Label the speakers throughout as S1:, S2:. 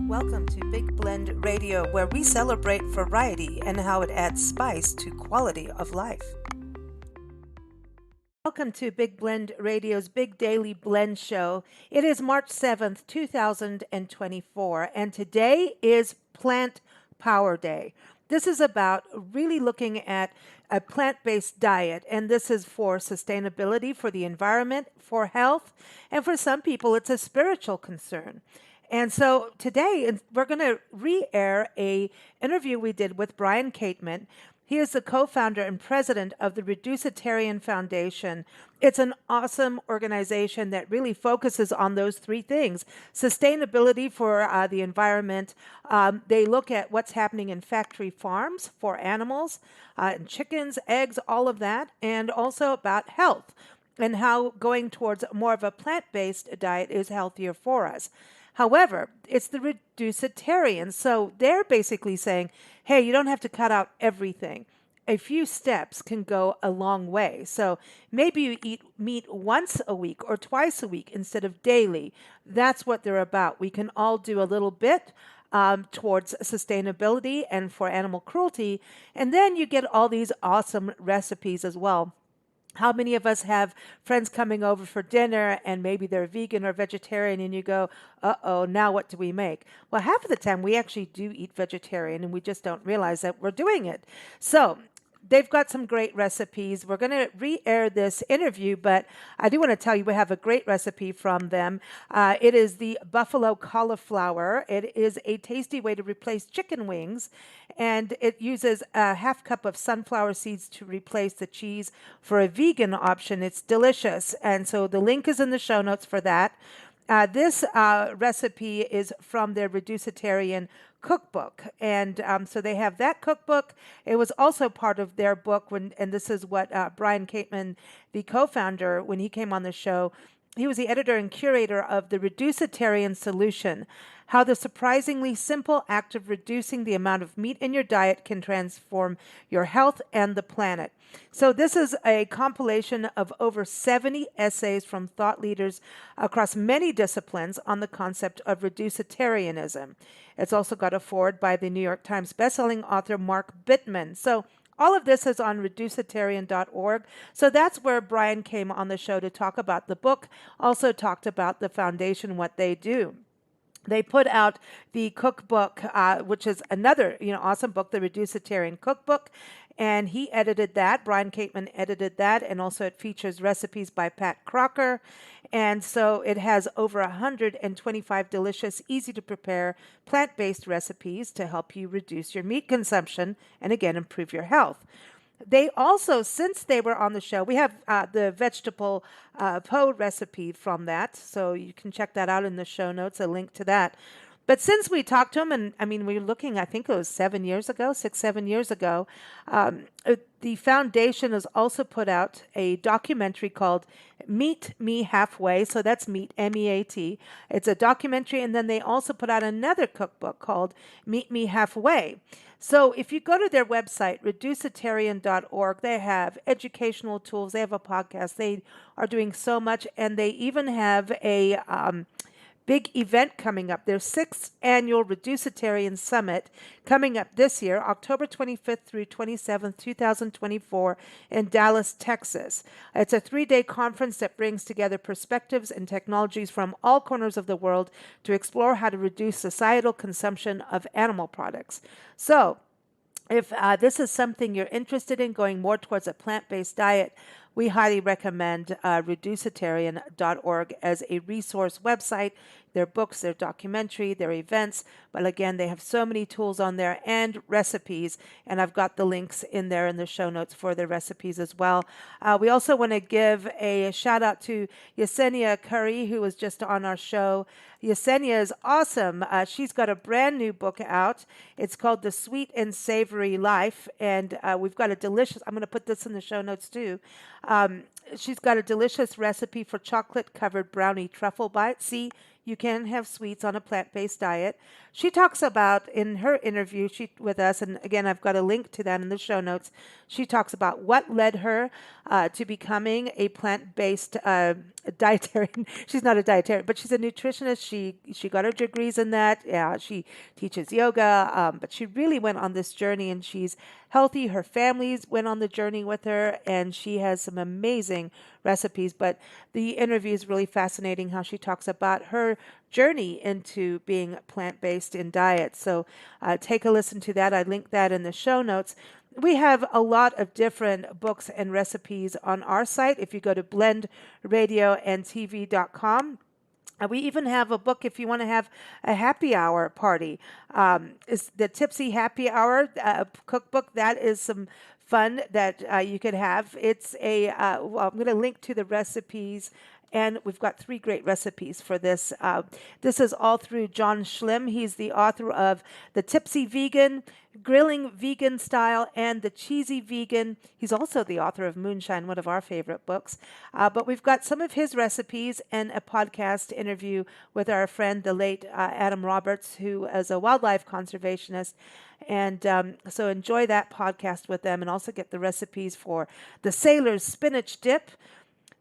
S1: Welcome to Big Blend Radio, where we celebrate variety and how it adds spice to quality of life. Welcome to Big Blend Radio's Big Daily Blend Show. It is March 7th, 2024, and today is Plant Power Day. This is about really looking at a plant-based diet, and this is for sustainability, for the environment, for health, and for some people, it's a spiritual concern. And so today we're going to re-air a interview we did with Brian Kateman. He is the co-founder and president of the Reducetarian Foundation. It's an awesome organization that really focuses on those three things: sustainability for the environment. They look at what's happening in factory farms for animals, chickens, eggs, all of that, and also about health and how going towards more of a plant-based diet is healthier for us. However, it's the reducetarians. So they're basically saying, hey, you don't have to cut out everything. A few steps can go a long way. So maybe you eat meat once a week or twice a week instead of daily. That's what they're about. We can all do a little bit towards sustainability and for animal cruelty. And then you get all these awesome recipes as well. How many of us have friends coming over for dinner and maybe they're vegan or vegetarian and you go, uh-oh, now what do we make? Well, half of the time we actually do eat vegetarian and we just don't realize that we're doing it. So they've got some great recipes. We're going to re-air this interview, but I do want to tell you we have a great recipe from them. It is the buffalo cauliflower. It is a tasty way to replace chicken wings, and it uses a half cup of sunflower seeds to replace the cheese for a vegan option. It's delicious, and so the link is in the show notes for that. This recipe is from their Reducetarian cookbook. And so they have that cookbook. It was also part of their book and this is what Brian Kateman, the co-founder, when he came on the show, he was the editor and curator of the Reducetarian Solution: How the Surprisingly Simple Act of Reducing the Amount of Meat in Your Diet Can Transform Your Health and the Planet. So this is a compilation of over 70 essays from thought leaders across many disciplines on the concept of reducetarianism. It's also got a foreword by the New York Times bestselling author Mark Bittman. So all of this is on reducetarian.org. So that's where Brian came on the show to talk about the book, also talked about the foundation, what they do. They put out the cookbook, which is another awesome book, the Reducetarian Cookbook, and he edited that. Brian Kateman edited that, and also it features recipes by Pat Crocker. And so it has over 125 delicious, easy-to-prepare, plant-based recipes to help you reduce your meat consumption and, again, improve your health. They also, since they were on the show, we have the vegetable po recipe from that, so you can check that out in the show notes, a link to that. But since we talked to him, and I mean, we were looking, I think it was 7 years ago, 7 years ago, the foundation has also put out a documentary called Meet Me Halfway. So that's meet, M-E-A-T. It's a documentary, and then they also put out another cookbook called Meet Me Halfway. So if you go to their website, reducetarian.org, they have educational tools. They have a podcast. They are doing so much, and they even have a big event coming up. Their 6th annual Reducetarian Summit coming up this year, October 25th through 27th, 2024 in Dallas, Texas. It's a 3-day conference that brings together perspectives and technologies from all corners of the world to explore how to reduce societal consumption of animal products. So, if this is something you're interested in, going more towards a plant-based diet, we highly recommend reducetarian.org as a resource website. Their books, their documentary, their events. But again, they have so many tools on there and recipes. And I've got the links in there in the show notes for their recipes as well. We also want to give a shout out to Yesenia Curry, who was just on our show. Yesenia is awesome. She's got a brand new book out. It's called The Sweet and Savory Life. And we've got a delicious, I'm going to put this in the show notes too. She's got a delicious recipe for chocolate-covered brownie truffle bites. See, You can have sweets on a plant-based diet. She talks about in her interview with us, and again, I've got a link to that in the show notes. She talks about what led her to becoming a plant-based dietarian. She's not a dietarian, but she's a nutritionist. She got her degrees in that. Yeah, she teaches yoga, but she really went on this journey, and she's healthy. Her families went on the journey with her, and she has some amazing recipes. But the interview is really fascinating how she talks about her journey into being plant-based in diet. So take a listen to that. I link that in the show notes. We have a lot of different books and recipes on our site. If you go to blendradioandtv.com, we even have a book if you want to have a happy hour party. Is the Tipsy Happy Hour cookbook. That is some fun that you could have. It's well, I'm going to link to the recipes, and we've got 3 great recipes for this. This is all through John Schlimm. He's the author of The Tipsy Vegan, Grilling Vegan Style, and The Cheesy Vegan. He's also the author of Moonshine, one of our favorite books. But we've got some of his recipes and a podcast interview with our friend, the late Adam Roberts, who is a wildlife conservationist. And so enjoy that podcast with them, and also get the recipes for the Sailor's Spinach Dip,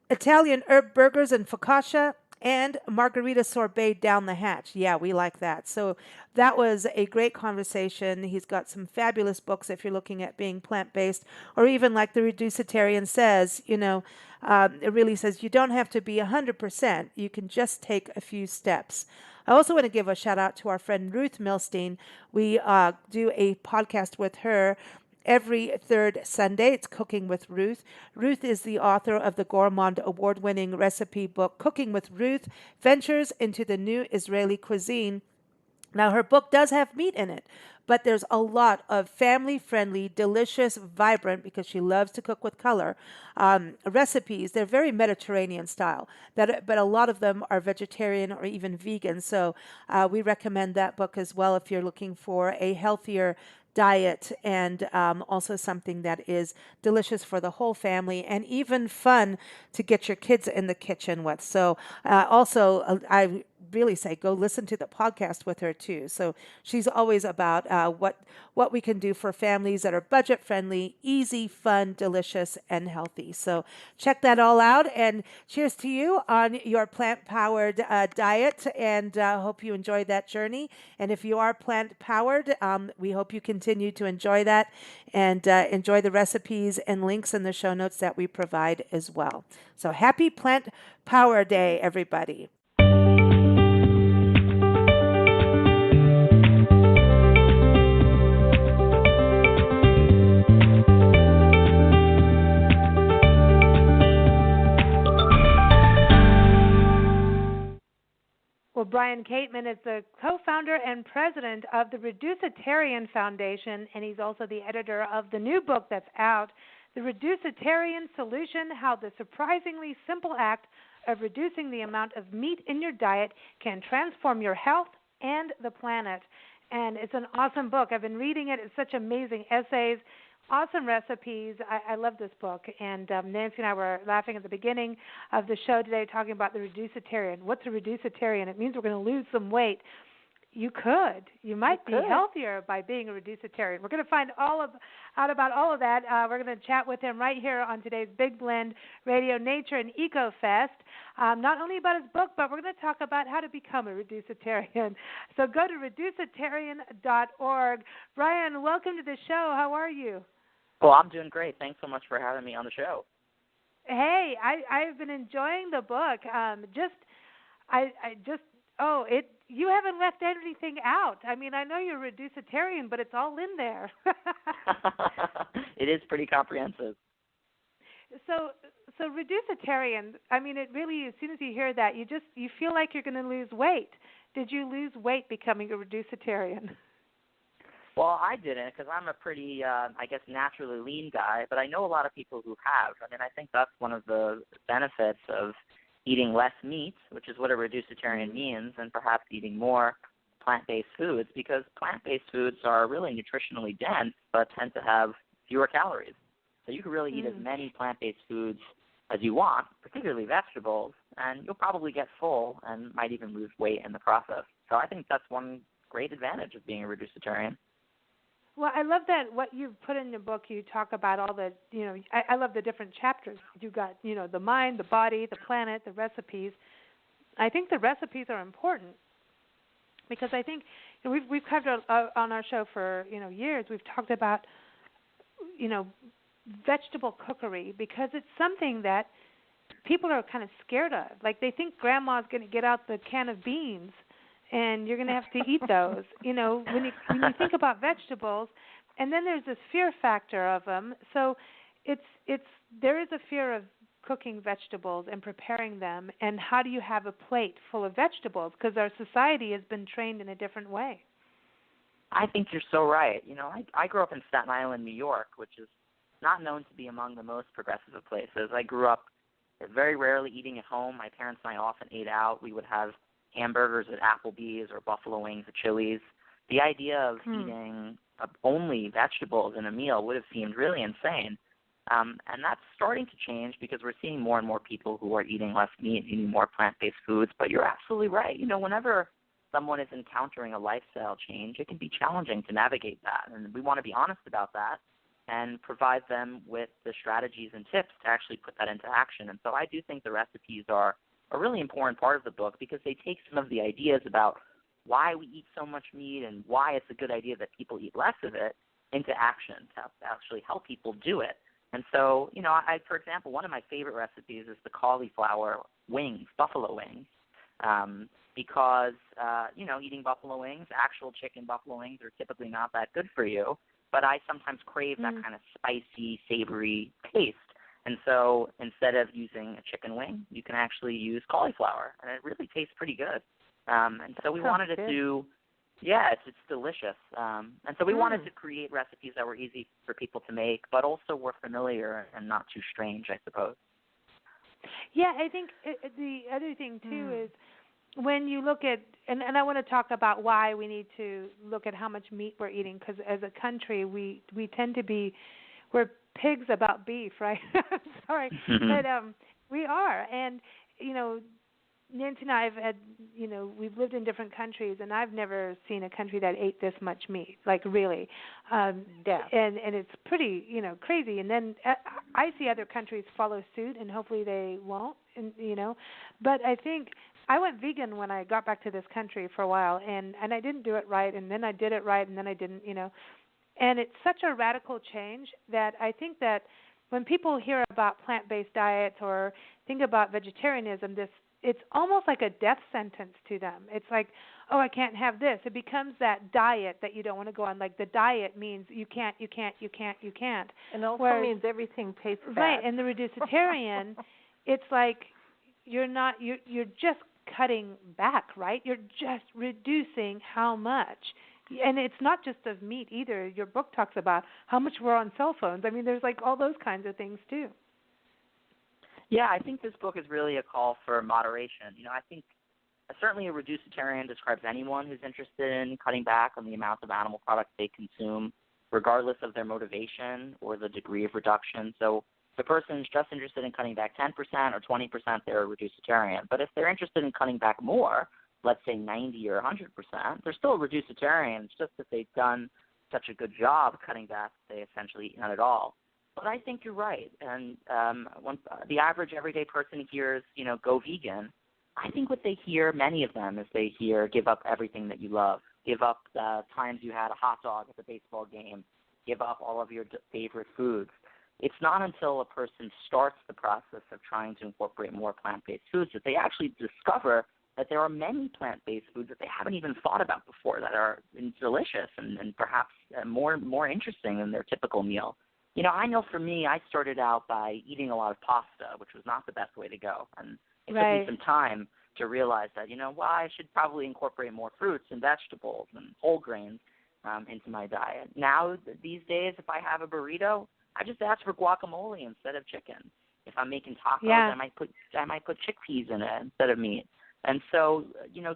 S1: Italian herb burgers and focaccia, and margarita sorbet down the hatch. Yeah, we like that. So that was a great conversation. He's got some fabulous books if you're looking at being plant-based, or even like the Reducetarian says, it really says you don't have to be 100%. You can just take a few steps. I also want to give a shout out to our friend Ruth Milstein. We do a podcast with her every third Sunday. It's Cooking with Ruth. Ruth is the author of the Gourmand award-winning recipe book, Cooking with Ruth, Ventures into the New Israeli Cuisine. Now, her book does have meat in it, but there's a lot of family-friendly, delicious, vibrant, because she loves to cook with color, recipes. They're very Mediterranean style, but a lot of them are vegetarian or even vegan. So we recommend that book as well if you're looking for a healthier diet, and also something that is delicious for the whole family and even fun to get your kids in the kitchen with. So I really say go listen to the podcast with her too. So she's always about what we can do for families that are budget friendly, easy, fun, delicious, and healthy. So check that all out, and cheers to you on your plant-powered diet, and hope you enjoy that journey. And if you are plant-powered, we hope you continue to enjoy that, and enjoy the recipes and links in the show notes that we provide as well. So happy Plant Power Day, everybody. Well, Brian Kateman is the co-founder and president of the Reducetarian Foundation, and he's also the editor of the new book that's out, The Reducetarian Solution: How the Surprisingly Simple Act of Reducing the Amount of Meat in Your Diet Can Transform Your Health and the Planet. And it's an awesome book. I've been reading it. It's such amazing essays, awesome recipes. I love this book. And Nancy and I were laughing at the beginning of the show today talking about the Reducetarian. What's a Reducetarian? It means we're going to lose some weight. You could. You might be healthier by being a Reducetarian. We're going to find out about all of that. We're going to chat with him right here on today's Big Blend Radio Nature and Eco Fest. Not only about his book, but we're going to talk about how to become a Reducetarian. So go to reducetarian.org. Brian, welcome to the show. How are you?
S2: Well, I'm doing great. Thanks so much for having me on the show.
S1: Hey, I've been enjoying the book. You haven't left anything out. I mean, I know you're a Reducetarian, but it's all in there.
S2: It is pretty comprehensive.
S1: So Reducetarian, I mean, it really, as soon as you hear that, you feel like you're going to lose weight. Did you lose weight becoming a Reducetarian?
S2: Well, I didn't, because I'm a pretty, naturally lean guy, but I know a lot of people who have. I mean, I think that's one of the benefits of eating less meat, which is what a Reducetarian means, and perhaps eating more plant-based foods, because plant-based foods are really nutritionally dense, but tend to have fewer calories. So you can really eat as many plant-based foods as you want, particularly vegetables, and you'll probably get full and might even lose weight in the process. So I think that's one great advantage of being a reducetarian.
S1: Well, I love that what you've put in the book. You talk about all the, I love the different chapters. You got, the mind, the body, the planet, the recipes. I think the recipes are important because I think we've covered on our show for years. We've talked about vegetable cookery because it's something that people are kind of scared of. Like they think grandma's going to get out the can of beans and you're going to have to eat those. When you think about vegetables, and then there's this fear factor of them. So there is a fear of cooking vegetables and preparing them, and how do you have a plate full of vegetables? Because our society has been trained in a different way.
S2: I think you're so right. I grew up in Staten Island, New York, which is not known to be among the most progressive of places. I grew up very rarely eating at home. My parents and I often ate out. We would have hamburgers at Applebee's or buffalo wings at Chili's. The idea of eating only vegetables in a meal would have seemed really insane. And that's starting to change because we're seeing more and more people who are eating less meat, eating more plant-based foods. But you're absolutely right. Whenever someone is encountering a lifestyle change, it can be challenging to navigate that. And we want to be honest about that and provide them with the strategies and tips to actually put that into action. And so I do think the recipes are a really important part of the book because they take some of the ideas about why we eat so much meat and why it's a good idea that people eat less of it into action to actually help people do it. And so, for example, one of my favorite recipes is the cauliflower wings, buffalo wings, because, eating buffalo wings, actual chicken buffalo wings are typically not that good for you, but I sometimes crave that kind of spicy, savory taste. And so instead of using a chicken wing, you can actually use cauliflower, and it really tastes pretty good. And so we wanted to it's delicious. And so we wanted to create recipes that were easy for people to make, but also were familiar and not too strange, I suppose.
S1: Yeah, I think the other thing, too, is when you look at, and I want to talk about why we need to look at how much meat we're eating, because as a country, we tend to be, we're pigs about beef, right? Sorry. But we are. And, Nancy and I have had, we've lived in different countries, and I've never seen a country that ate this much meat, like really. And it's pretty, crazy. And then I see other countries follow suit, and hopefully they won't, and, But I think I went vegan when I got back to this country for a while, and I didn't do it right, and then I did it right, and then I didn't, And it's such a radical change that I think that when people hear about plant-based diets or think about vegetarianism, it's almost like a death sentence to them. It's like, oh, I can't have this. It becomes that diet that you don't want to go on. Like the diet means you can't.
S3: And also means everything tastes bad.
S1: Right, and the reducetarian, it's like you're just cutting back, right? You're just reducing how much. And it's not just of meat either. Your book talks about how much we're on cell phones. I mean, there's like all those kinds of things too.
S2: Yeah, I think this book is really a call for moderation. I think certainly a reducetarian describes anyone who's interested in cutting back on the amount of animal products they consume, regardless of their motivation or the degree of reduction. So if a person's just interested in cutting back 10% or 20%, they're a reducetarian. But if they're interested in cutting back more, let's say 90 or 100%, they're still a reducetarian. It's just that they've done such a good job cutting back, they essentially eat none at all. But I think you're right. And when the average everyday person hears, go vegan, I think what they hear, many of them, is they hear give up everything that you love, give up the times you had a hot dog at the baseball game, give up all of your favorite foods. It's not until a person starts the process of trying to incorporate more plant-based foods that they actually discover that there are many plant-based foods that they haven't even thought about before that are delicious and perhaps more interesting than their typical meal. I know for me, I started out by eating a lot of pasta, which was not the best way to go. And it took me some time to realize that, I should probably incorporate more fruits and vegetables and whole grains into my diet. Now, these days, if I have a burrito, I just ask for guacamole instead of chicken. If I'm making tacos, I might put chickpeas in it instead of meat. And so,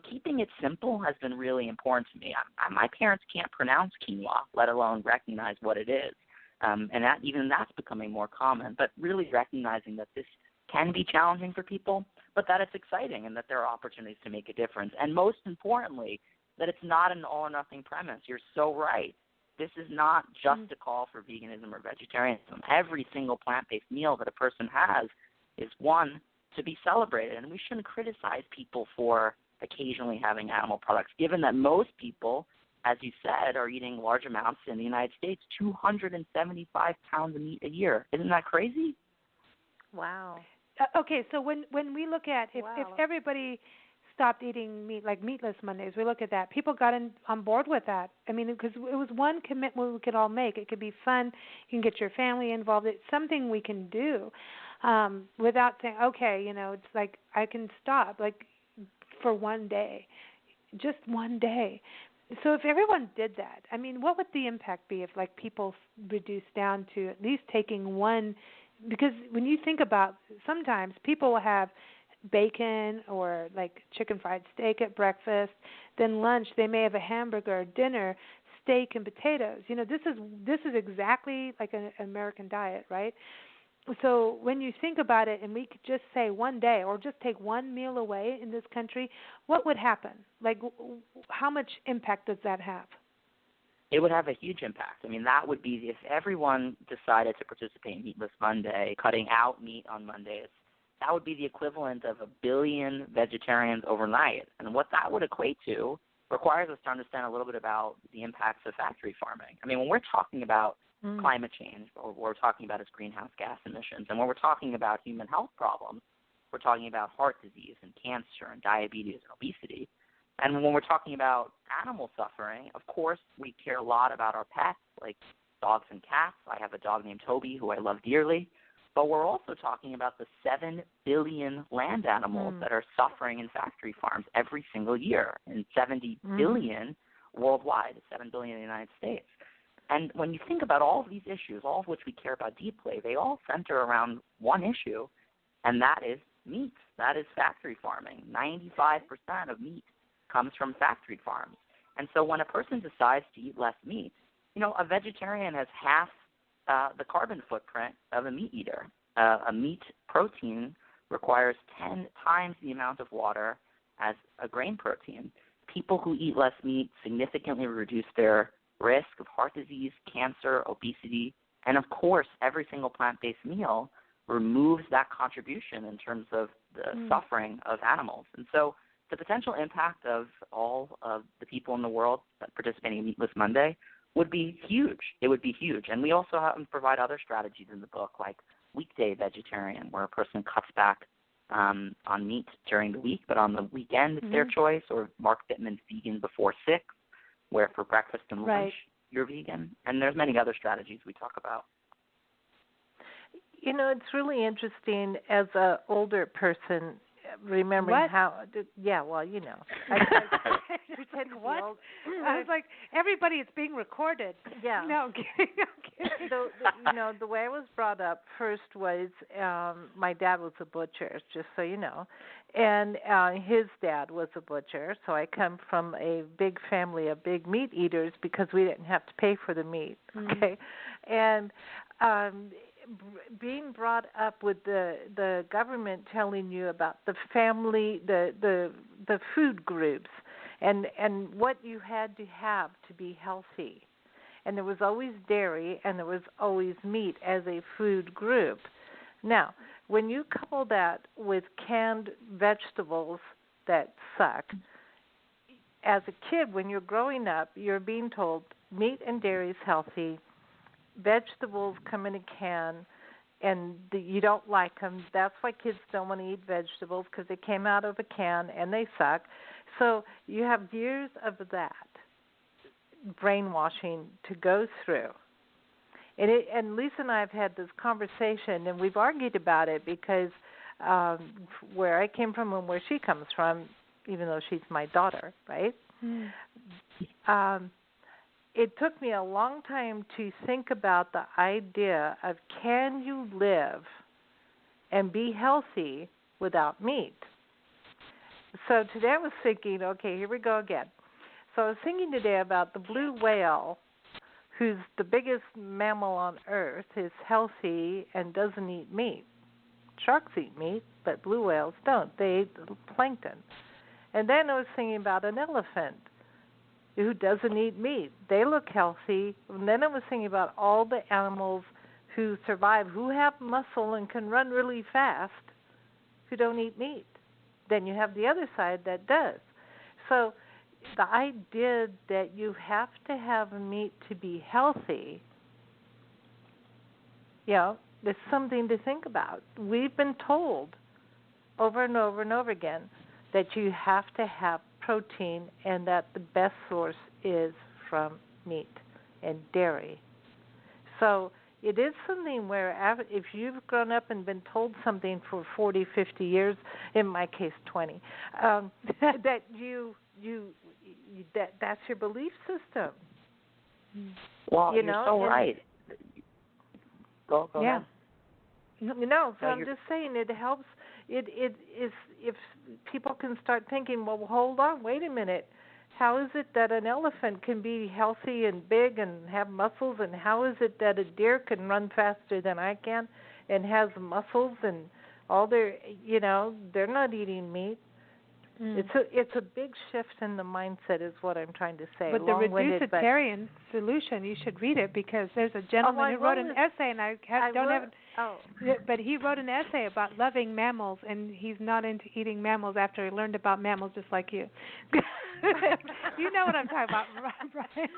S2: keeping it simple has been really important to me. My parents can't pronounce quinoa, let alone recognize what it is. And that's becoming more common. But really recognizing that this can be challenging for people, but that it's exciting and that there are opportunities to make a difference. And most importantly, that it's not an all-or-nothing premise. You're so right. This is not just a call for veganism or vegetarianism. Every single plant-based meal that a person has is one to be celebrated, and we shouldn't criticize people for occasionally having animal products, given that most people, as you said, are eating large amounts in the United States, 275 pounds of meat a year. Isn't that crazy?
S3: Wow.
S1: Okay, so when we look at if everybody stopped eating meat, like Meatless Mondays, we look at that. People got on board with that. I mean, because it was one commitment we could all make. It could be fun. You can get your family involved. It's something we can do without saying, okay, it's like I can stop, like for one day, just one day. So if everyone did that, I mean, what would the impact be if like people reduced down to at least taking one? Because when you think about, sometimes people will have bacon or like chicken fried steak at breakfast, then lunch they may have a hamburger, dinner steak and potatoes. This is exactly like an American diet, right? So when you think about it, and we could just say one day or just take one meal away in this country, what would happen? Like, how much impact does that have?
S2: It would have a huge impact. I mean, that would be if everyone decided to participate in Meatless Monday, cutting out meat on Mondays. That would be the equivalent of 1 billion vegetarians overnight. And what that would equate to requires us to understand a little bit about the impacts of factory farming. I mean, when we're talking about climate change, or what we're talking about is greenhouse gas emissions, and when we're talking about human health problems, we're talking about heart disease and cancer and diabetes and obesity. And when we're talking about animal suffering, of course, we care a lot about our pets, like dogs and cats. I have a dog named Toby who I love dearly. But we're also talking about the 7 billion land animals that are suffering in factory farms every single year, and 70 billion worldwide, 7 billion in the United States. And when you think about all of these issues, all of which we care about deeply, they all center around one issue, and that is meat. That is factory farming. 95% of meat comes from factory farms. And so when a person decides to eat less meat, a vegetarian has half the carbon footprint of a meat eater. A meat protein requires 10 times the amount of water as a grain protein. People who eat less meat significantly reduce their risk of heart disease, cancer, obesity, and of course, every single plant-based meal removes that contribution in terms of the suffering of animals. And so the potential impact of all of the people in the world participating in Meatless Monday would be huge. It would be huge. And we also provide other strategies in the book, like weekday vegetarian, where a person cuts back on meat during the week, but on the weekend it's their choice, or Mark Bittman's vegan before 6, where for breakfast and lunch you're vegan. And there's many other strategies we talk about.
S3: It's really interesting as an older person remembering how. Yeah, well, I pretend to be old.
S1: I was like, everybody, it's being recorded.
S3: Yeah.
S1: No, I'm kidding.
S3: The way I was brought up first was my dad was a butcher, just so you know, and his dad was a butcher. So I come from a big family of big meat eaters because we didn't have to pay for the meat. Okay, and being brought up with the government telling you about the family, the food groups, and what you had to have to be healthy. And there was always dairy and there was always meat as a food group. Now, when you couple that with canned vegetables that suck, as a kid, when you're growing up, you're being told meat and dairy is healthy, vegetables come in a can, and you don't like them. That's why kids don't want to eat vegetables, because they came out of a can and they suck. So you have years of that brainwashing to go through. And Lisa and I have had this conversation, and we've argued about it because where I came from and where she comes from, even though she's my daughter, right? It took me a long time to think about the idea of, can you live and be healthy without meat? So today I was thinking, okay, here we go again. So I was thinking today about the blue whale, who's the biggest mammal on Earth, is healthy and doesn't eat meat. sharks eat meat, but blue whales don't. They eat plankton. And then I was thinking about an elephant who doesn't eat meat. They look healthy. And then I was thinking about all the animals who survive, who have muscle and can run really fast, who don't eat meat. Then you have the other side that does. So the idea that you have to have meat to be healthy, there's something to think about. We've been told over and over and over again that you have to have protein and that the best source is from meat and dairy. So it is something where if you've grown up and been told something for 40, 50 years, in my case 20, that that's your belief system.
S2: Well, you're so right. Go ahead.
S3: No, so I'm just saying it helps. It is if people can start thinking, well, hold on, wait a minute. How is it that an elephant can be healthy and big and have muscles, and how is it that a deer can run faster than I can and has muscles and all their, they're not eating meat. It's a big shift in the mindset is what I'm trying to say.
S4: But the Reducetarian solution, you should read it because there's a gentleman who wrote an essay, and but he wrote an essay about loving mammals, and he's not into eating mammals after he learned about mammals just like you. You know what I'm talking about, Brian.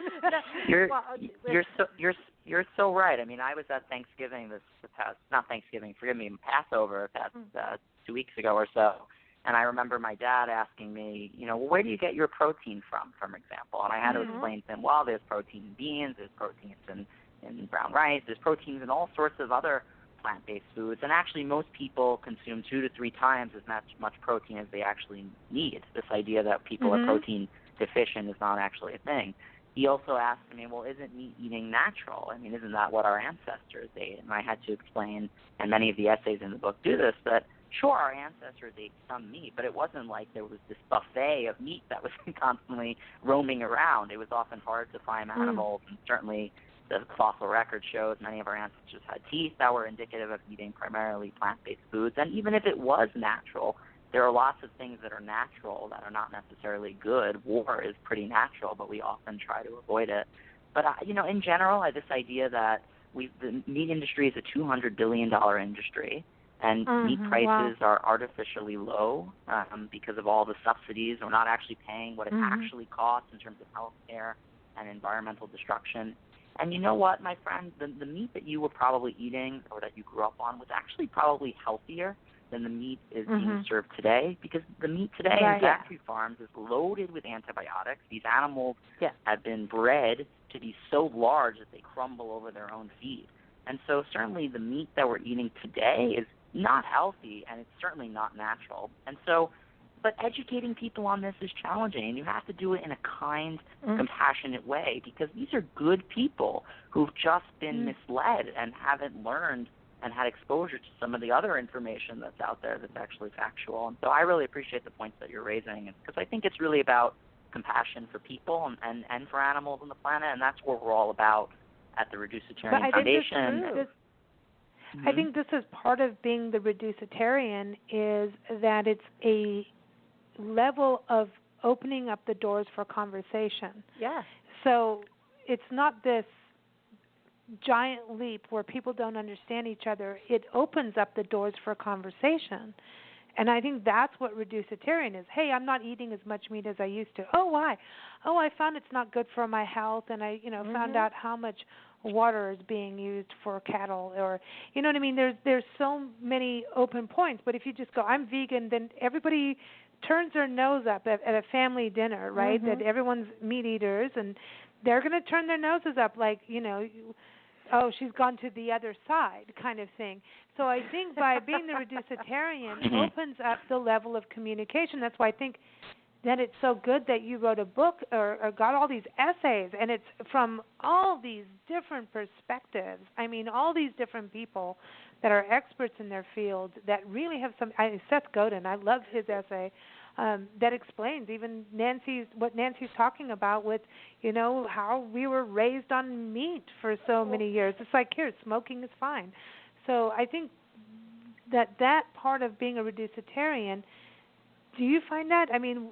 S2: You're so right. I mean, I was at Thanksgiving Passover 2 weeks ago or so. And I remember my dad asking me, well, where do you get your protein from, for example? And I had to explain to him, well, there's protein in beans, there's proteins in brown rice, there's proteins in all sorts of other plant-based foods. And actually most people consume 2 to 3 times as much protein as they actually need. This idea that people are protein deficient is not actually a thing. He also asked me, well, isn't meat eating natural? I mean, isn't that what our ancestors ate? And I had to explain, and many of the essays in the book do this, that sure, our ancestors ate some meat, but it wasn't like there was this buffet of meat that was constantly roaming around. It was often hard to find animals, and certainly the fossil record shows many of our ancestors had teeth that were indicative of eating primarily plant-based foods. And even if it was natural, there are lots of things that are natural that are not necessarily good. War is pretty natural, but we often try to avoid it. But, in general, this idea that the meat industry is a $200 billion industry, and meat prices are artificially low because of all the subsidies. We're not actually paying what it actually costs in terms of health care and environmental destruction. And you know what, my friend? The meat that you were probably eating or that you grew up on was actually probably healthier than the meat is being served today, because the meat today in factory farms is loaded with antibiotics. These animals have been bred to be so large that they crumble over their own feed. And so certainly the meat that we're eating today is not healthy, and it's certainly not natural. And so, but educating people on this is challenging, and you have to do it in a kind, compassionate way, because these are good people who've just been misled and haven't learned and had exposure to some of the other information that's out there that's actually factual. And so I really appreciate the points that you're raising, because I think it's really about compassion for people and for animals on the planet, and that's what we're all about at the Reducetarian Foundation.
S4: I think this is part of being the Reducetarian, is that it's a level of opening up the doors for conversation.
S3: Yeah.
S4: So it's not this giant leap where people don't understand each other. It opens up the doors for conversation. And I think that's what Reducetarian is. Hey, I'm not eating as much meat as I used to. Oh, why? Oh, I found it's not good for my health, and I, found out how much water is being used for cattle, or you know what I mean. There's so many open points. But if you just go, I'm vegan, then everybody turns their nose up at a family dinner, right? That everyone's meat eaters, and they're going to turn their noses up like, oh, she's gone to the other side kind of thing. So I think by being the Reducetarian opens up the level of communication. That's why I think that it's so good that you wrote a book or got all these essays, and it's from all these different perspectives. I mean, all these different people that are experts in their field that really have some. Seth Godin, I love his essay that explains even what Nancy's talking about with, how we were raised on meat for so many years. It's like, here, smoking is fine. So I think that part of being a reducetarian, do you find that? I mean,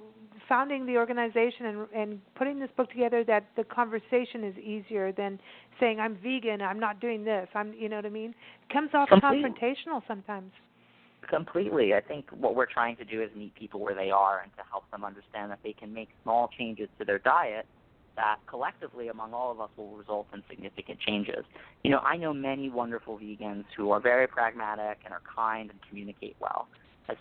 S4: founding the organization and putting this book together, that the conversation is easier than saying I'm vegan, I'm not doing this, you know what I mean? It comes off confrontational sometimes.
S2: Completely. I think what we're trying to do is meet people where they are and to help them understand that they can make small changes to their diet that collectively among all of us will result in significant changes. You know, I know many wonderful vegans who are very pragmatic and are kind and communicate well.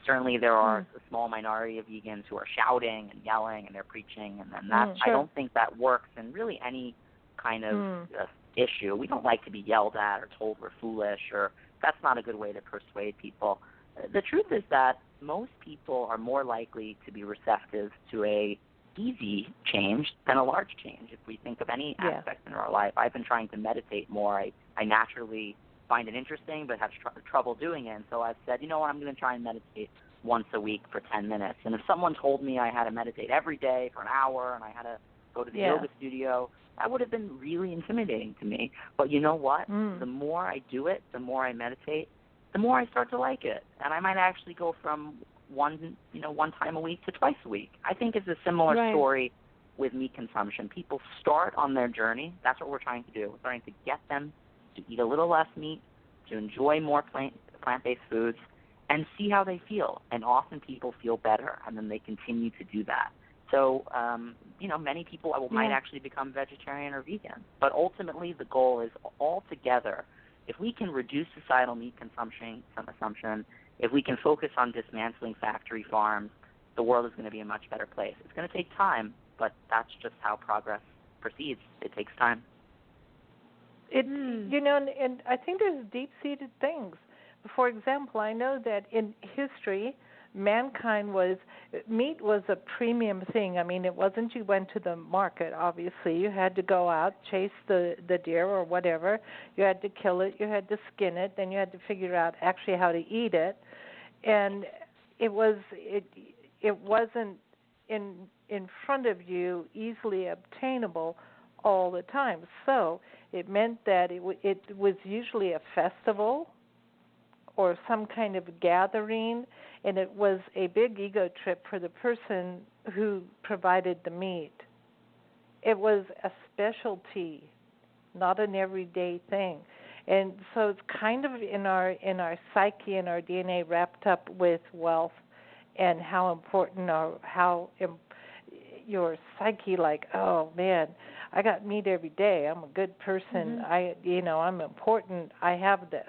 S2: Certainly there are a small minority of vegans who are shouting and yelling and they're preaching, and then that I don't think that works in really any kind of issue. We don't like to be yelled at or told we're foolish, or that's not a good way to persuade people. The truth is that most people are more likely to be receptive to a easy change than a large change. If we think of any aspect in our life, I've been trying to meditate more. I naturally find it interesting but have trouble doing it, and so I've said, you know what, I'm going to try and meditate once a week for 10 minutes. And if someone told me I had to meditate every day for an hour and I had to go to the yoga studio, that would have been really intimidating to me. But you know what? The more I do it, the more I meditate, the more I start to like it. And I might actually go from one time a week to twice a week. I think it's a similar story with meat consumption. People start on their journey. That's what we're trying to do. We're trying to get them to eat a little less meat, to enjoy more plant-based foods, and see how they feel. And often people feel better, and then they continue to do that. So, many people might actually become vegetarian or vegan. But ultimately, the goal is all together. If we can reduce societal meat consumption, if we can focus on dismantling factory farms, the world is going to be a much better place. It's going to take time, but that's just how progress proceeds. It takes time.
S3: And I think there's deep-seated things. For example, I know that in history, meat was a premium thing. I mean, it wasn't you went to the market, obviously. You had to go out, chase the deer or whatever. You had to kill it. You had to skin it. Then you had to figure out actually how to eat it. And it wasn't in front of you, easily obtainable all the time. So it meant that it was usually a festival or some kind of gathering, and it was a big ego trip for the person who provided the meat. It was a specialty, not an everyday thing. And so it's kind of in our psyche and our DNA wrapped up with wealth and how important your psyche, like, oh man, I got meat every day. I'm a good person. I'm important. I have this.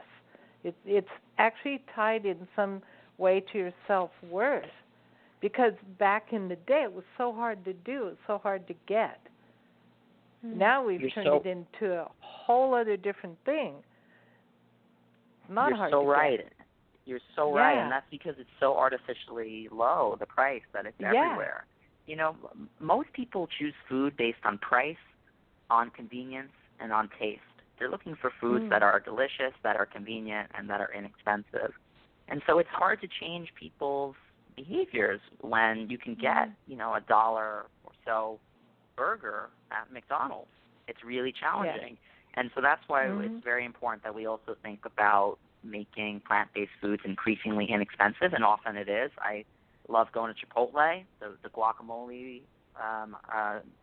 S3: It's actually tied in some way to your self-worth, because back in the day it was so hard to do, it's so hard to get. Now we've turned it into a whole other different thing. It's not hard to get.
S2: You're so right, and that's because it's so artificially low, the price, that it's everywhere. You know, most people choose food based on price, on convenience, and on taste. They're looking for foods that are delicious, that are convenient, and that are inexpensive. And so it's hard to change people's behaviors when you can get, $1 or so burger at McDonald's. It's really challenging. And so that's why it's very important that we also think about making plant-based foods increasingly inexpensive, and often it is. I love going to Chipotle. The guacamole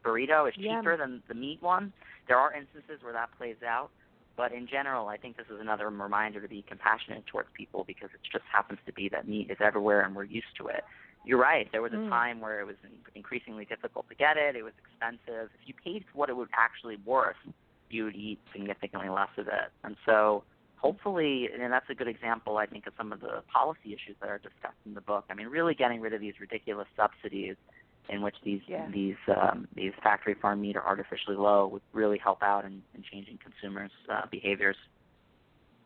S2: burrito is cheaper than the meat one. There are instances where that plays out, but in general, I think this is another reminder to be compassionate towards people, because it just happens to be that meat is everywhere and we're used to it. You're right. There was a time where it was increasingly difficult to get it. It was expensive. If you paid for what it was actually worth, you would eat significantly less of it. And so hopefully, and that's a good example, I think, of some of the policy issues that are discussed in the book. I mean, really getting rid of these ridiculous subsidies in which these factory farm meat are artificially low would really help out in changing consumers' behaviors.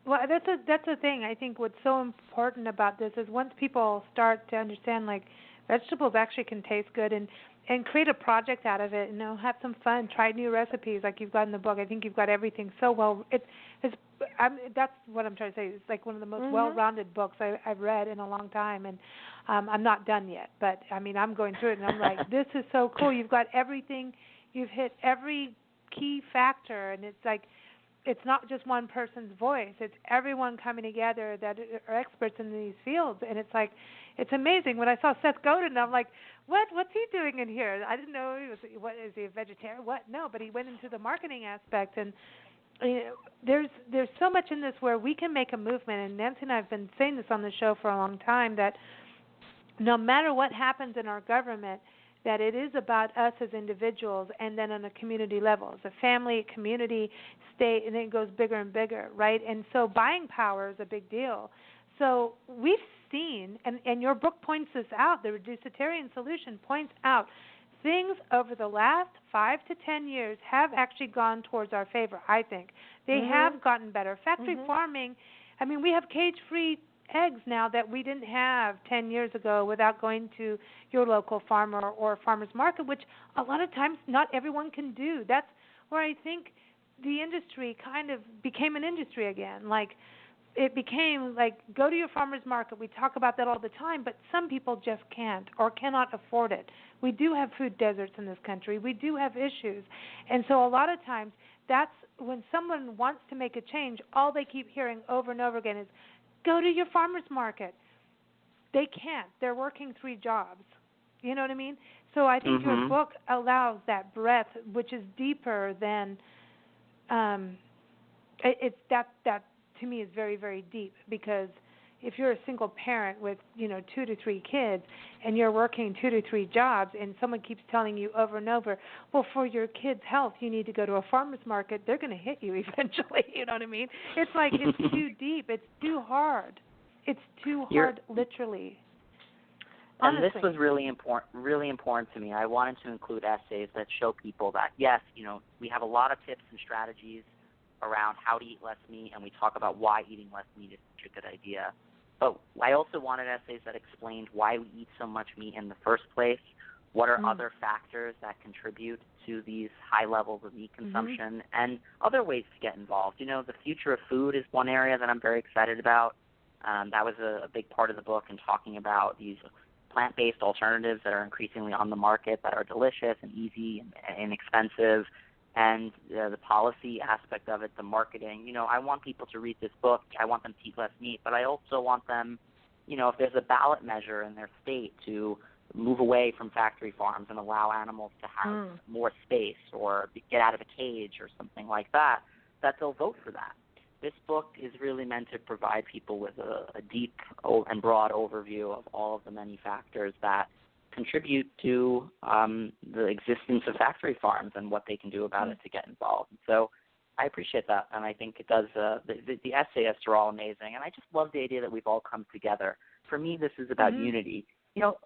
S4: Well, that's the thing. I think what's so important about this is once people start to understand, like, vegetables actually can taste good, and create a project out of it, have some fun, try new recipes like you've got in the book. I think you've got everything so well. That's what I'm trying to say. It's like one of the most well-rounded books I've read in a long time, and I'm not done yet. But, I mean, I'm going through it, and I'm like, this is so cool. You've got everything. You've hit every key factor, and it's like it's not just one person's voice. It's everyone coming together that are experts in these fields. And it's like, it's amazing. When I saw Seth Godin, I'm like, what's he doing in here? I didn't know what, is he a vegetarian? What? No, but he went into the marketing aspect. And you know, there's so much in this where we can make a movement. And Nancy and I have been saying this on the show for a long time, that no matter what happens in our government, that it is about us as individuals, and then on a community level, as a family, community, state, and then it goes bigger and bigger, right? And so buying power is a big deal. So we've seen, and your book points this out, the Reducetarian solution points out, things over the last 5 to 10 years have actually gone towards our favor, I think. They have gotten better. Factory farming, I mean, we have cage-free eggs now that we didn't have 10 years ago without going to your local farmer or farmer's market, which a lot of times not everyone can do. That's where I think the industry kind of became an industry again. Like, it became like, go to your farmer's market. We talk about that all the time, but some people just can't or cannot afford it. We do have food deserts in this country. We do have issues. And so a lot of times that's when someone wants to make a change, all they keep hearing over and over again is, go to your farmer's market. They can't. They're working 3 jobs. You know what I mean? So I think your book allows that breadth, which is deeper than it's that to me is very, very deep, because if you're a single parent with 2 to 3 kids and you're working 2 to 3 jobs, and someone keeps telling you over and over, well, for your kids' health you need to go to a farmer's market, they're going to hit you eventually. You know what I mean? It's like it's too deep. It's too hard. It's too hard, literally. Honestly.
S2: And this was really important to me. I wanted to include essays that show people that, yes, we have a lot of tips and strategies around how to eat less meat, and we talk about why eating less meat is such a good idea. But I also wanted essays that explained why we eat so much meat in the first place, what are other factors that contribute to these high levels of meat consumption, and other ways to get involved. The future of food is one area that I'm very excited about. That was a big part of the book, and talking about these plant-based alternatives that are increasingly on the market that are delicious and easy and inexpensive, and the policy aspect of it, the marketing. I want people to read this book. I want them to eat less meat, but I also want them, if there's a ballot measure in their state to move away from factory farms and allow animals to have more space or get out of a cage or something like that, that they'll vote for that. This book is really meant to provide people with a deep and broad overview of all of the many factors that contribute to the existence of factory farms and what they can do about it to get involved. And so I appreciate that, and I think it does. The essayists are all amazing, and I just love the idea that we've all come together. For me, this is about unity.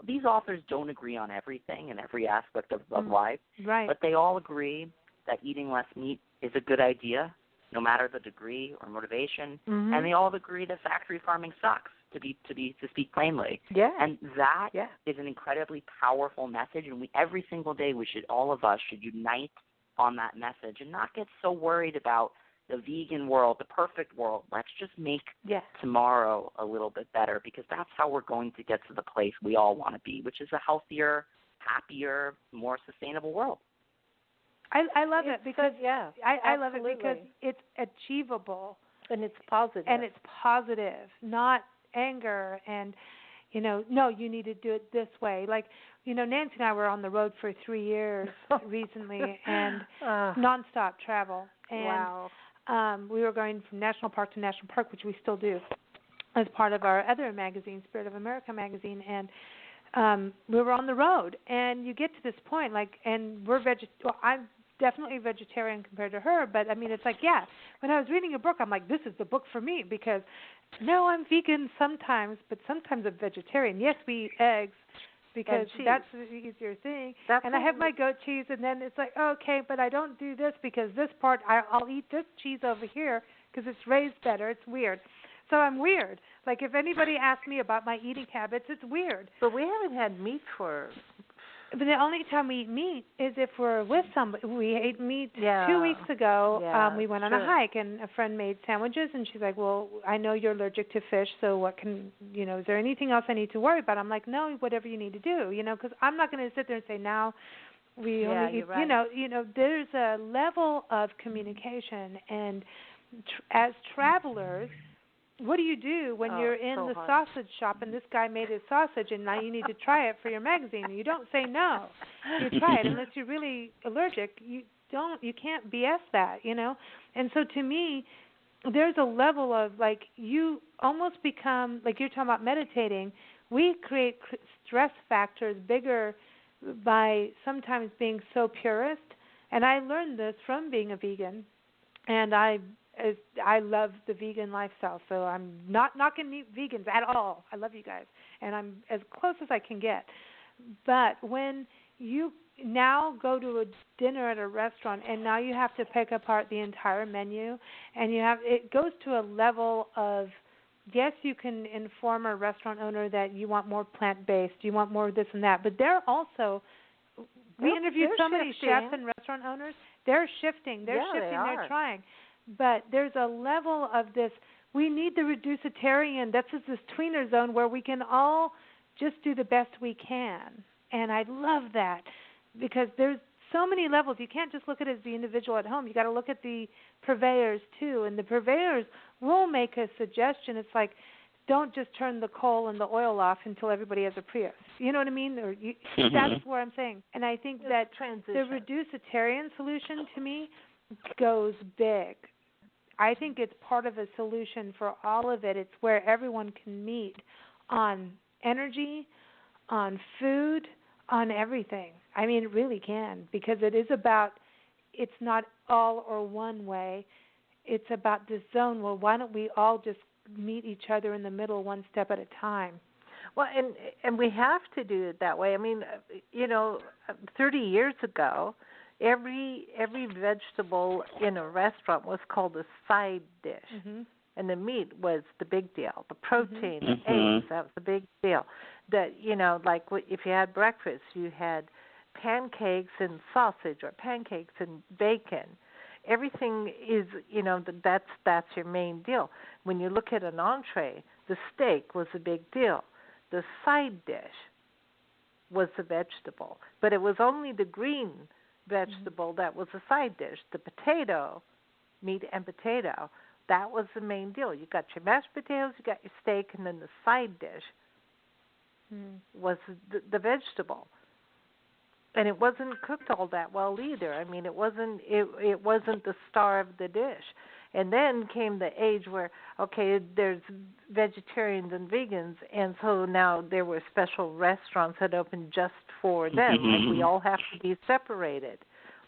S2: These authors don't agree on everything and every aspect of life, but they all agree that eating less meat is a good idea, no matter the degree or motivation, and they all agree that factory farming sucks, to speak plainly. And that is an incredibly powerful message, and every single day all of us should unite on that message and not get so worried about the vegan world, the perfect world. Let's just make tomorrow a little bit better, because that's how we're going to get to the place we all want to be, which is a healthier, happier, more sustainable world.
S4: I love it because I love it because
S3: absolutely.
S4: it's achievable
S3: And it's positive.
S4: and it's positive, not anger and no, you need to do it this way. Like, Nancy and I were on the road for 3 years recently, and nonstop travel. And we were going from national park to national park, which we still do as part of our other magazine, Spirit of America magazine. And we were on the road, and you get to this point, and we're I'm definitely vegetarian compared to her, but I mean, it's like, when I was reading your book, I'm like, this is the book for me, because no, I'm vegan sometimes, but sometimes I'm vegetarian. Yes, we eat eggs because that's the easier thing. And I have my goat cheese, and then it's like, okay, but I don't do this because this part, I'll eat this cheese over here because it's raised better. It's weird. So I'm weird. Like, if anybody asks me about my eating habits, it's weird.
S3: But we haven't had meat
S4: But the only time we eat meat is if we're with somebody. We ate meat 2 weeks ago. We went on a hike, and a friend made sandwiches, and she's like, well, I know you're allergic to fish, so is there anything else I need to worry about? I'm like, no, whatever you need to do, because I'm not going to sit there and say, now We
S3: Yeah,
S4: only,
S3: you're right.
S4: there's a level of communication, and as travelers, what do you do when you're in
S3: so
S4: the
S3: hard.
S4: sausage shop and this guy made his sausage and now you need to try it for your magazine? You don't say no. You try it unless you're really allergic. You can't BS that, And so to me, there's a level of like you almost become like you're talking about meditating. We create stress factors bigger by sometimes being so purist, and I learned this from being a vegan, and I love the vegan lifestyle, so I'm not knocking vegans at all. I love you guys, and I'm as close as I can get. But when you now go to a dinner at a restaurant, and now you have to pick apart the entire menu, and it goes to a level of, yes, you can inform a restaurant owner that you want more plant-based, you want more of this and that, but they're also, we interviewed so many chefs and restaurant owners, they're shifting, they're trying. But there's a level of this, we need the reducetarian, that's just this tweener zone where we can all just do the best we can. And I love that because there's so many levels. You can't just look at it as the individual at home. You got to look at the purveyors too. And the purveyors will make a suggestion. It's like, don't just turn the coal and the oil off until everybody has a Prius. You know what I mean? That's what I'm saying. And I think that the reducetarian solution to me goes big. I think it's part of a solution for all of it. It's where everyone can meet on energy, on food, on everything. I mean, it really can, because it is about, it's not all or one way. It's about this zone. Well, why don't we all just meet each other in the middle one step at a time?
S3: Well, and we have to do it that way. I mean, 30 years ago, every vegetable in a restaurant was called a side dish. Mm-hmm. And the meat was the big deal. The protein, eggs, that was the big deal. That, like if you had breakfast, you had pancakes and sausage or pancakes and bacon. Everything is, that's your main deal. When you look at an entree, the steak was a big deal. The side dish was the vegetable. But it was only the green vegetable that was a side dish. The potato, meat and potato, that was the main deal. You got your mashed potatoes, you got your steak, and then the side dish was the vegetable. And it wasn't cooked all that well either. I mean, it wasn't the star of the dish. And then came the age where, okay, there's vegetarians and vegans, and so now there were special restaurants that opened just for them. Like we all have to be separated.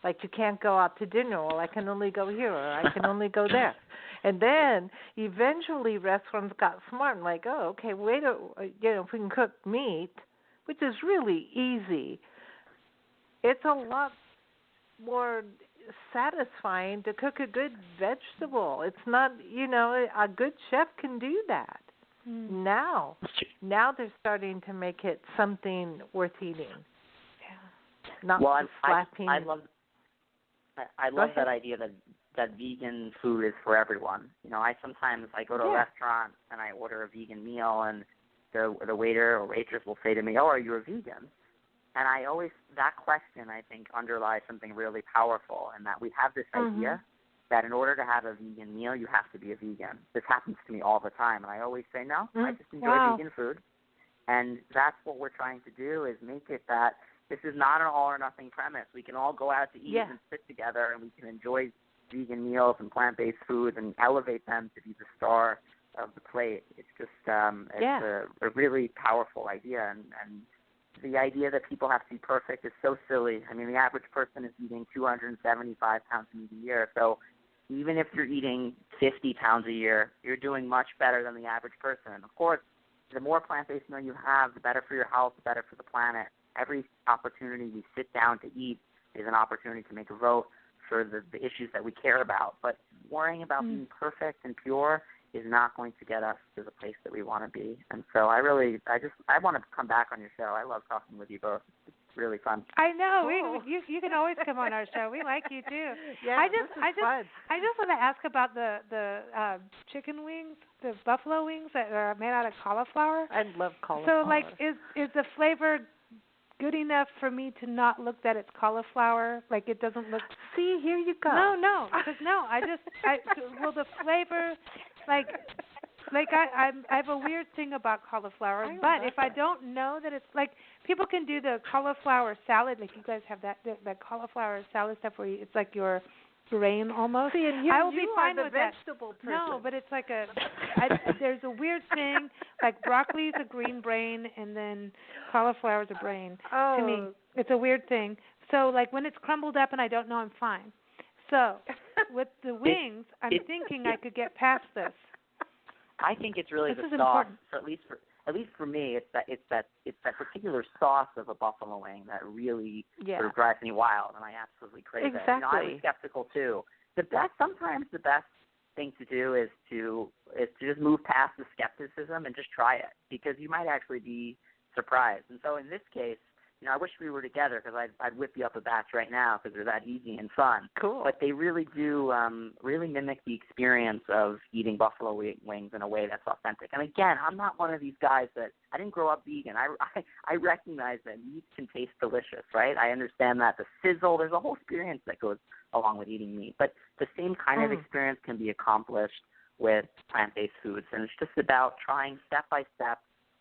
S3: Like you can't go out to dinner, or I can only go here, or I can only go there. And then eventually restaurants got smart and like, oh, okay, if we can cook meat, which is really easy, it's a lot more satisfying to cook a good vegetable. It's not, a good chef can do that. Now they're starting to make it something worth eating. Yeah. Not slapping.
S2: I love that idea that vegan food is for everyone. I sometimes go to a restaurant and I order a vegan meal, and the waiter or waitress will say to me, "Oh, are you a vegan?" And that question, I think, underlies something really powerful, in that we have this idea that in order to have a vegan meal, you have to be a vegan. This happens to me all the time, and I always say, no, I just enjoy vegan food. And that's what we're trying to do, is make it that this is not an all-or-nothing premise. We can all go out to eat and sit together, and we can enjoy vegan meals and plant-based foods and elevate them to be the star of the plate. It's just a really powerful idea, and the idea that people have to be perfect is so silly. I mean, the average person is eating 275 pounds of meat a year. So even if you're eating 50 pounds a year, you're doing much better than the average person. And of course, the more plant-based meal you have, the better for your health, the better for the planet. Every opportunity we sit down to eat is an opportunity to make a vote for the issues that we care about. But worrying about being perfect and pure is not going to get us to the place that we want to be. And so I want to come back on your show. I love talking with you both. It's really fun.
S4: I know. You can always come on our show. We like you too.
S3: Yeah,
S4: I just want to ask about the chicken wings, the buffalo wings that are made out of cauliflower.
S3: I love cauliflower.
S4: So is the flavor good enough for me to not look that it's cauliflower. Like it doesn't look.
S3: See, here you go.
S4: No, because well, the flavor, like I have a weird thing about cauliflower. But if I don't know that it's like people can do the cauliflower salad, like you guys have that cauliflower salad stuff where it's like your brain almost.
S3: See, and
S4: I will be fine
S3: the
S4: with
S3: vegetable
S4: that.
S3: person.
S4: No, but it's like there's a weird thing. Like broccoli's a green brain, and then cauliflower's a brain.
S3: Oh.
S4: To me, it's a weird thing. So like when it's crumbled up and I don't know, I'm fine. So with the wings, I'm thinking I could get past this.
S2: I think it's really
S4: This
S2: the
S4: is
S2: sauce.
S4: important.
S2: At least for me, it's that particular sauce of a buffalo wing that really sort of drives me wild, and I absolutely crave it. You know, I was skeptical too. Sometimes the best thing to do is to just move past the skepticism and just try it, because you might actually be surprised. And so in this case, you know, I wish we were together, because I'd whip you up a batch right now, because they're that easy and fun.
S3: Cool.
S2: But they really do really mimic the experience of eating buffalo wings in a way that's authentic. And again, I'm not one of these guys that I didn't grow up vegan. I recognize that meat can taste delicious, right? I understand that the sizzle. There's a whole experience that goes along with eating meat. But the same kind of experience can be accomplished with plant-based foods, and it's just about trying step by step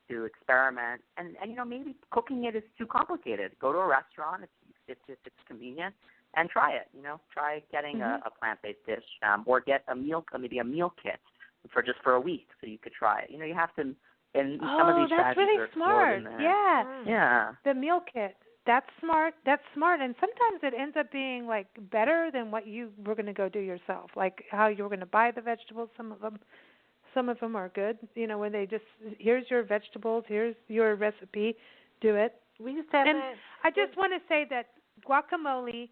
S2: to experiment, and you know, maybe cooking it is too complicated. Go to a restaurant if it's convenient, and try it. You know, try getting a plant-based dish, or get maybe a meal kit for a week, so you could try it. You know, you have to. And some of these
S4: that's
S2: strategies
S4: really
S2: are
S4: smart.
S2: in there.
S4: Yeah. The meal kit. That's smart. And sometimes it ends up being like better than what you were going to go do yourself. Like how you were going to buy the vegetables. Some of them are good, you know, when they just, here's your vegetables, here's your recipe, do it.
S3: We used to have
S4: I just want to say that guacamole,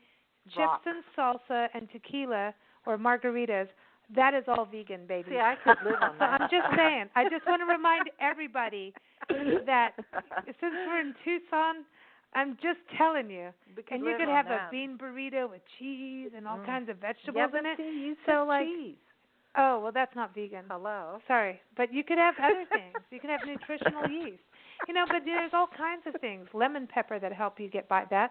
S4: chips and salsa, and tequila or margaritas, that is all vegan, baby.
S3: See, I could live on
S4: So
S3: that.
S4: I'm just saying, I just want to remind everybody that since we're in Tucson, I'm just telling you, and you could have a bean burrito with cheese and all kinds of vegetables in it.
S3: You
S4: so like,
S3: cheese.
S4: Oh, well, that's not vegan.
S3: Hello.
S4: Sorry. But you could have other things. You can have nutritional yeast. You know, but there's all kinds of things, lemon pepper, that help you get by that.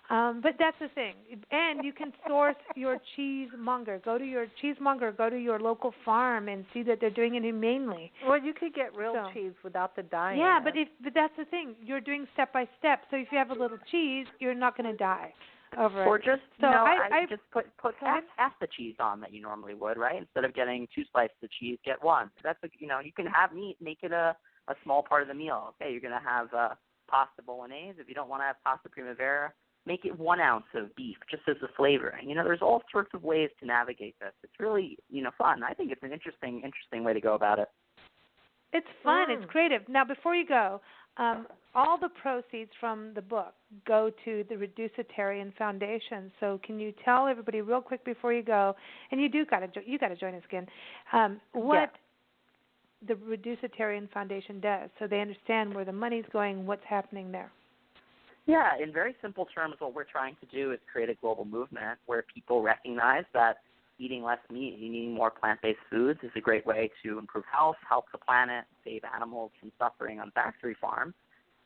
S4: But that's the thing. And you can source your cheesemonger. Go to your cheesemonger. Go to your local farm and see that they're doing it humanely.
S3: Well, you could get real cheese without the dye.
S4: Yeah, but that's the thing. You're doing step by step. So if you have a little cheese, you're not going to die over it.
S2: Or just,
S4: so
S2: I just put half the cheese on that you normally would, right? Instead of getting 2 slices of cheese, get 1. That's you know, you can have meat, make it a small part of the meal. Okay, you're going to have pasta bolognese. If you don't want to have pasta primavera, make it 1 ounce of beef just as a flavor. And, you know, there's all sorts of ways to navigate this. It's really, you know, fun. I think it's an interesting way to go about it.
S4: It's fun. It's creative. Now, before you go, all the proceeds from the book go to the Reducetarian Foundation. So, can you tell everybody real quick before you go? And you got to join us again. What the Reducetarian Foundation does, so they understand where the money's going, what's happening there.
S2: Yeah, in very simple terms, what we're trying to do is create a global movement where people recognize that eating less meat and eating more plant-based foods is a great way to improve health, help the planet, save animals from suffering on factory farms.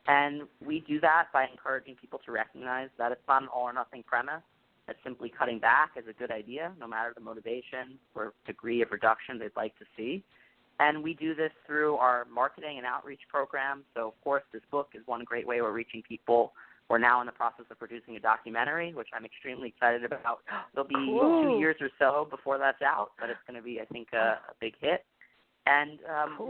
S2: And we do that by encouraging people to recognize that it's not an all-or-nothing premise, that simply cutting back is a good idea, no matter the motivation or degree of reduction they'd like to see. And we do this through our marketing and outreach programs. So, of course, this book is one great way we're reaching people. We're now in the process of producing a documentary, which I'm extremely excited about. There'll be 2 years or so before that's out, but it's going to be, I think, a big hit. And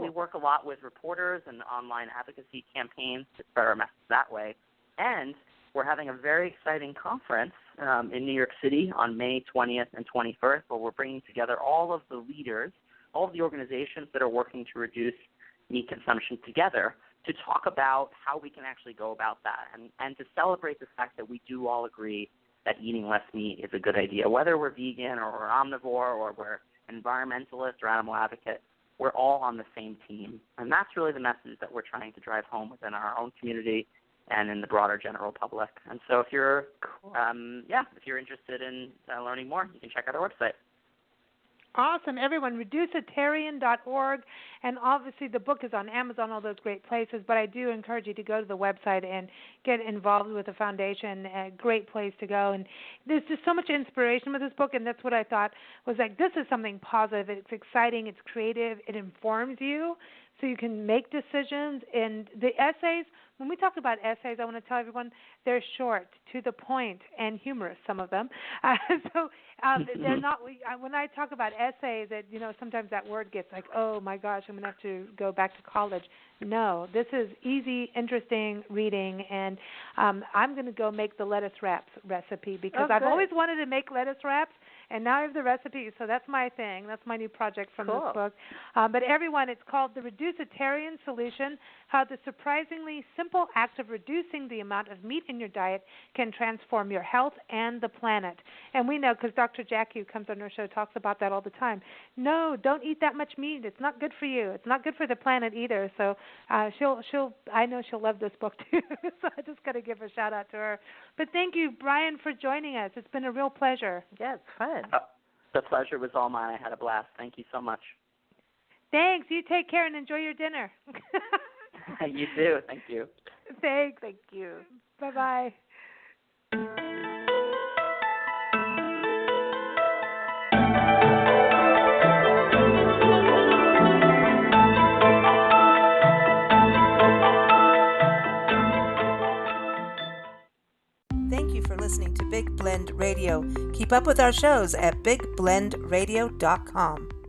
S2: we work a lot with reporters and online advocacy campaigns to spread our message that way. And we're having a very exciting conference in New York City on May 20th and 21st, where we're bringing together all of the leaders, all of the organizations that are working to reduce meat consumption together to talk about how we can actually go about that and to celebrate the fact that we do all agree that eating less meat is a good idea. Whether we're vegan or we're omnivore or we're environmentalist or animal advocate, we're all on the same team. And that's really the message that we're trying to drive home within our own community and in the broader general public. And so if you're, if you're interested in learning more, you can check out our website.
S4: Awesome, everyone. Reducetarian.org, and obviously the book is on Amazon, all those great places. But I do encourage you to go to the website and get involved with the foundation. A great place to go. And there's just so much inspiration with this book, and that's what I thought was like, this is something positive. It's exciting. It's creative. It informs you, so you can make decisions. And the essays, when we talk about essays, I want to tell everyone they're short, to the point, and humorous, some of them. They're not. When I talk about essays, sometimes that word gets like, oh my gosh, I'm going to have to go back to college. No, this is easy, interesting reading, and I'm going to go make the lettuce wraps recipe because I've always wanted to make lettuce wraps. And now I have the recipe, so that's my thing. That's my new project from this book. But everyone, it's called The Reducetarian Solution, How the Surprisingly Simple Act of Reducing the Amount of Meat in Your Diet Can Transform Your Health and the Planet. And we know, because Dr. Jackie, who comes on our show, talks about that all the time. No, don't eat that much meat. It's not good for you. It's not good for the planet either. So I know she'll love this book too. So I just got to give a shout out to her. But thank you, Brian, for joining us. It's been a real pleasure.
S3: Yeah, it's fun.
S2: The pleasure was all mine. I had a blast. Thank you so much.
S4: Thanks. You take care and enjoy your dinner.
S2: You too. Thank you.
S4: Thanks.
S3: Thank you.
S4: Bye-bye.
S1: Thank you for listening to Big Blend Radio. Keep up with our shows at bigblendradio.com.